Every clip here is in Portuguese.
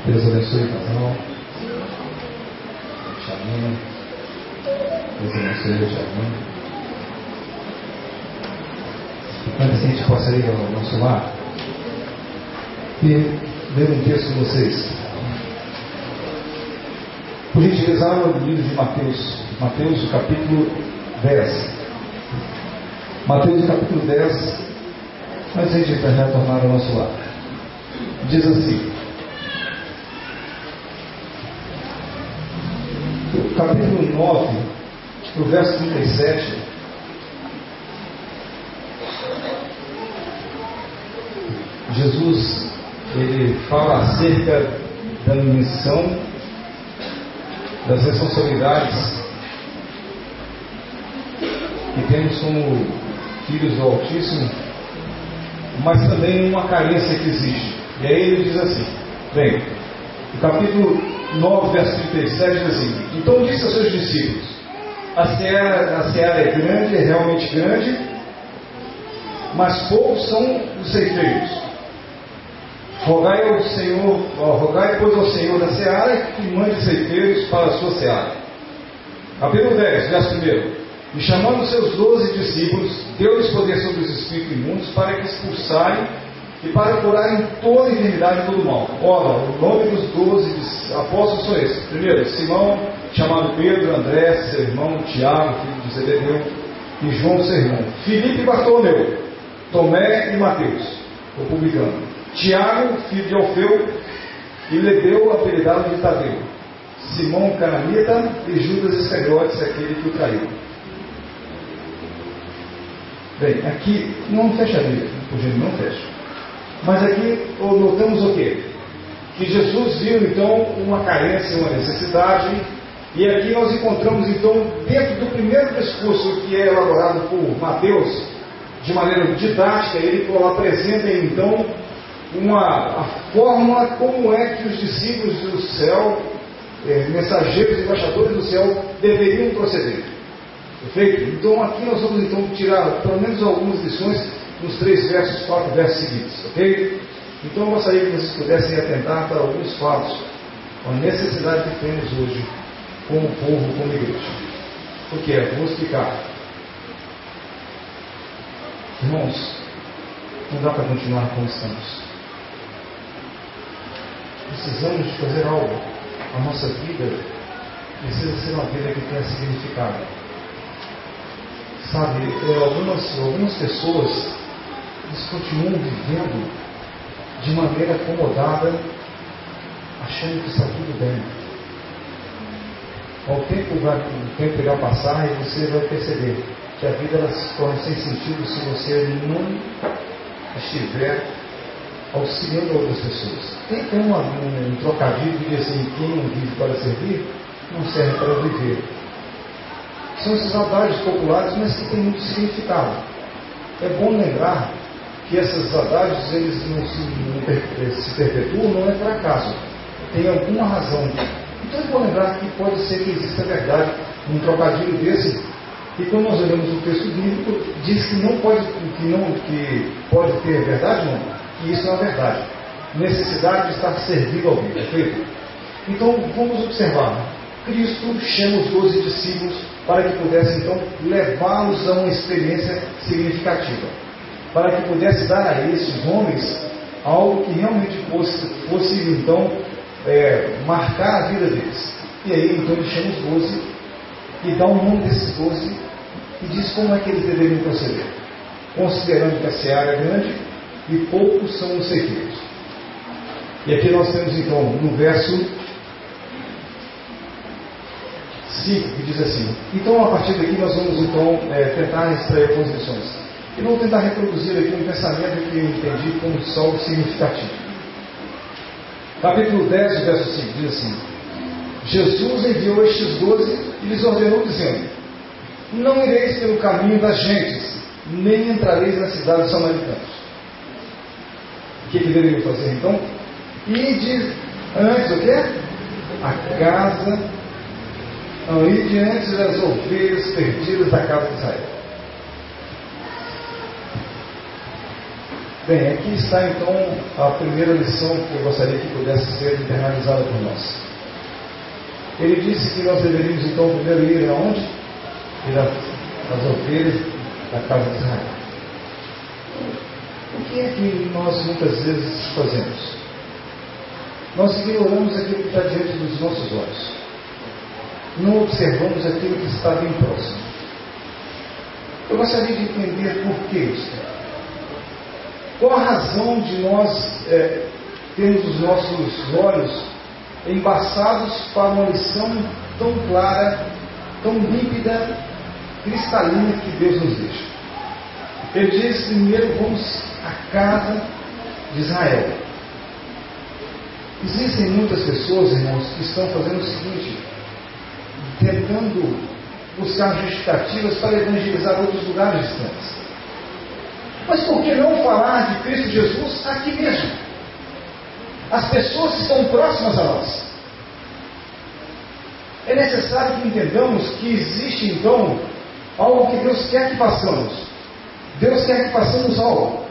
Deus abençoe o casal. Chamina. Deus abençoe o Chamina. Antes que a gente possa ir ao nosso lar, e ler um texto com vocês. Por gentileza, abra o livro de Mateus. Mateus, o capítulo 10. Mateus, o capítulo 10. Antes de a gente retornar ao nosso lar. Diz assim. Capítulo 9, no verso 37, Jesus, ele fala acerca da missão, das responsabilidades que temos como filhos do Altíssimo, mas também uma carência que existe. E aí ele diz assim, bem, o capítulo 9, verso 37 diz assim: então disse aos seus discípulos, a seara é grande, é realmente grande, mas poucos são os ceifeiros. Rogai pois ao Senhor da seara que mande ceifeiros para a sua seara. Capítulo 10, verso 1. E chamando os seus 12 discípulos, deu-lhes poder sobre os espíritos imundos para que expulsarem e para curarem toda enfermidade e todo mal. Ora, o nome dos 12 apóstolos são esses. Primeiro, Simão, chamado Pedro, André, seu irmão, Tiago, filho de Zebedeu, e João, seu irmão, Filipe e Bartolomeu, Tomé e Mateus, o publicano, Tiago, filho de Alfeu, e Lebeu, apelidado de Tadeu, Simão Cananita e Judas Iscariotes, aquele que o traiu. Bem, aqui não fecha a Bíblia, por gentil, não fecha. Mas aqui notamos o quê? Que Jesus viu então uma carência, uma necessidade, e aqui nós encontramos então, dentro do primeiro discurso que é elaborado por Mateus, de maneira didática, ele apresenta então a fórmula como é que os discípulos do céu, mensageiros e embaixadores do céu, deveriam proceder. Perfeito? Então aqui nós vamos então tirar pelo menos algumas lições nos 3 versos, 4 versos seguintes, ok? Então eu gostaria que vocês pudessem atentar para alguns fatos, a necessidade que temos hoje como povo, como igreja. O que é? Vou explicar. Irmãos, não dá para continuar como estamos. Precisamos de fazer algo. A nossa vida precisa ser uma vida que tenha significado. Sabe, algumas pessoas, eles continuam vivendo de maneira acomodada, achando que está tudo bem. O tempo irá passar e você vai perceber que a vida ela se torna sem sentido se você não estiver auxiliando outras pessoas. Tem um trocadilho que diz assim: quem não vive para servir, não serve para viver. São esses adágios populares, mas que têm muito significado. É bom lembrar que esses adágios eles não se perpetuam, não é por acaso. Tem alguma razão. Então é bom lembrar que pode ser que exista verdade num trocadilho desse, e quando nós olhamos o texto bíblico, diz que que pode ter verdade, não, que isso não é verdade. Necessidade de estar servindo alguém, perfeito? Então vamos observar. Cristo chama os 12 discípulos para que pudesse então levá-los a uma experiência significativa, para que pudesse dar a esses homens algo que realmente fosse então marcar a vida deles. E aí então ele chama os 12 e dá o nome desses 12 e diz como é que eles deveriam proceder, considerando que a seara é grande e poucos são os ceifeiros. E aqui nós temos então no verso 5, que diz assim. Então a partir daqui nós vamos então tentar extrair algumas lições. E vamos tentar reproduzir aqui um pensamento que eu entendi como algo significativo. Capítulo 10, verso 5, diz assim: Jesus enviou estes 12 e lhes ordenou dizendo: não ireis pelo caminho das gentes, nem entrareis na cidade dos samaritanos. O que deveriam fazer então? Ide antes o quê? A casa, ide antes das ovelhas perdidas da casa de Israel. Bem, aqui está então a primeira lição que eu gostaria que pudesse ser internalizada por nós. Ele disse que nós deveríamos então primeiro ir aonde? Ir às ovelhas da casa de Israel. O que é que nós muitas vezes fazemos? Nós ignoramos aquilo que está diante dos nossos olhos. Não observamos aquilo que está bem próximo. Eu gostaria de entender por que isso. Qual a razão de nós termos os nossos olhos embaçados para uma lição tão clara, tão límpida, cristalina que Deus nos deixa? Ele diz: primeiro vamos à casa de Israel. Existem muitas pessoas, irmãos, que estão fazendo o seguinte, tentando buscar justificativas para evangelizar outros lugares distantes. Mas por que não falar de Cristo Jesus aqui mesmo? As pessoas que estão próximas a nós. É necessário que entendamos que existe então algo que Deus quer que façamos. Deus quer que façamos algo.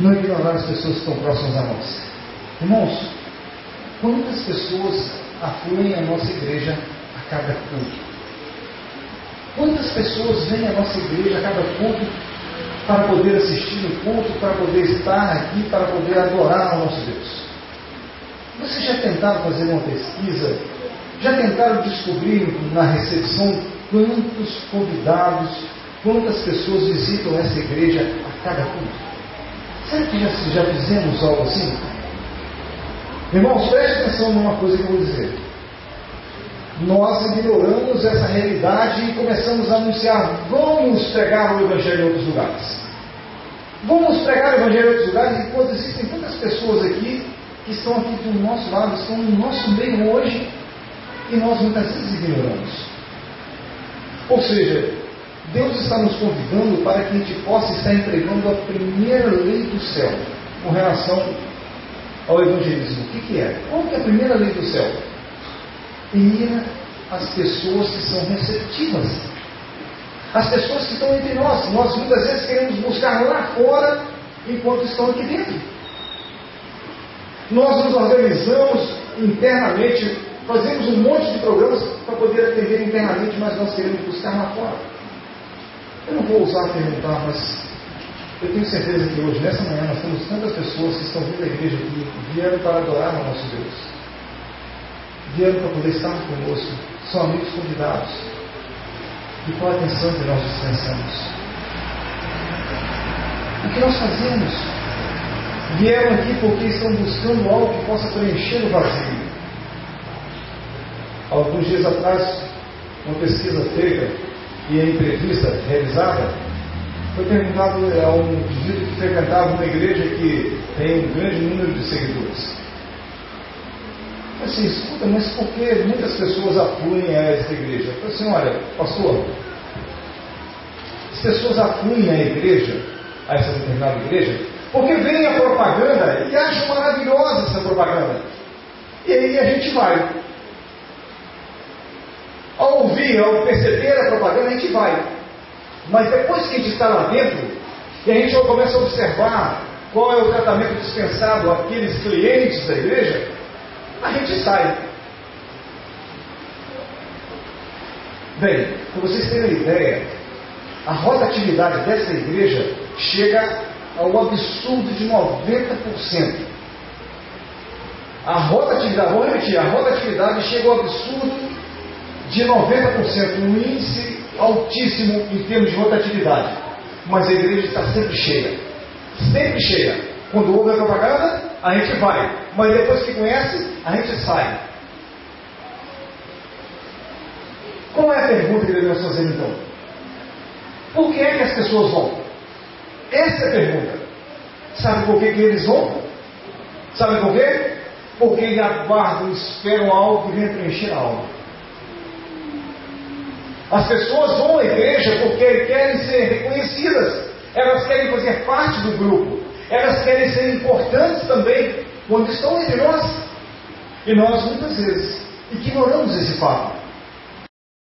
Não ignorar as pessoas que estão próximas a nós. Irmãos, quantas pessoas afluem à nossa igreja a cada culto? Quantas pessoas vêm à nossa igreja a cada culto para poder assistir o culto, para poder estar aqui, para poder adorar ao nosso Deus? Vocês já tentaram fazer uma pesquisa? Já tentaram descobrir na recepção quantos convidados, quantas pessoas visitam essa igreja a cada culto? Será que já fizemos algo assim? Irmãos, preste atenção numa coisa que eu vou dizer. Nós ignoramos essa realidade e começamos a anunciar: vamos pregar o Evangelho em outros lugares. Vamos pregar o Evangelho em outros lugares, enquanto existem tantas pessoas aqui que estão aqui do nosso lado, estão no nosso meio hoje, e nós muitas vezes ignoramos. Ou seja, Deus está nos convidando para que a gente possa estar entregando a primeira lei do céu com relação ao evangelismo. O que é? Qual que é a primeira lei do céu? Ir às pessoas que são receptivas. As pessoas que estão entre nós. Nós muitas vezes queremos buscar lá fora enquanto estão aqui dentro. Nós nos organizamos internamente, fazemos um monte de programas para poder atender internamente, mas nós queremos buscar lá fora. Eu não vou ousar perguntar, mas eu tenho certeza que hoje, nessa manhã, nós temos tantas pessoas que estão vindo à igreja aqui, vieram para adorar ao nosso Deus, vieram para poder estar conosco, são amigos convidados. E qual a atenção que nós dispensamos? O que nós fazemos? Vieram aqui porque estão buscando algo que possa preencher o vazio. Alguns dias atrás, uma pesquisa feita e a entrevista realizada, foi perguntado a um indivíduo que frequentava uma igreja que tem um grande número de seguidores. Assim, escuta, mas por que muitas pessoas afluem a essa igreja? Eu falei assim: olha, pastor, as pessoas afluem à igreja, a essa determinada igreja, porque vem a propaganda e acham maravilhosa essa propaganda. E aí a gente vai. Ao ouvir, ao perceber a propaganda, a gente vai. Mas depois que a gente está lá dentro, e a gente começa a observar qual é o tratamento dispensado àqueles clientes da igreja, a gente sai. Bem, para vocês terem uma ideia, a rotatividade dessa igreja chega ao absurdo de 90%. A rotatividade, vou repetir, a rotatividade chega ao absurdo de 90%, um índice altíssimo em termos de rotatividade. Mas a igreja está sempre cheia. Sempre cheia. Quando ouve a propaganda, a gente vai. Mas depois que conhece, a gente sai. Qual é a pergunta que devemos fazer então? Por que é que as pessoas vão? Essa é a pergunta. Sabe por que eles vão? Sabe por quê? Porque eles aguardam, esperam algo que venha preencher a alma. As pessoas vão à igreja porque querem ser reconhecidas. Elas querem fazer parte do grupo. Elas querem ser importantes também quando estão entre nós. E nós, muitas vezes, ignoramos esse fato.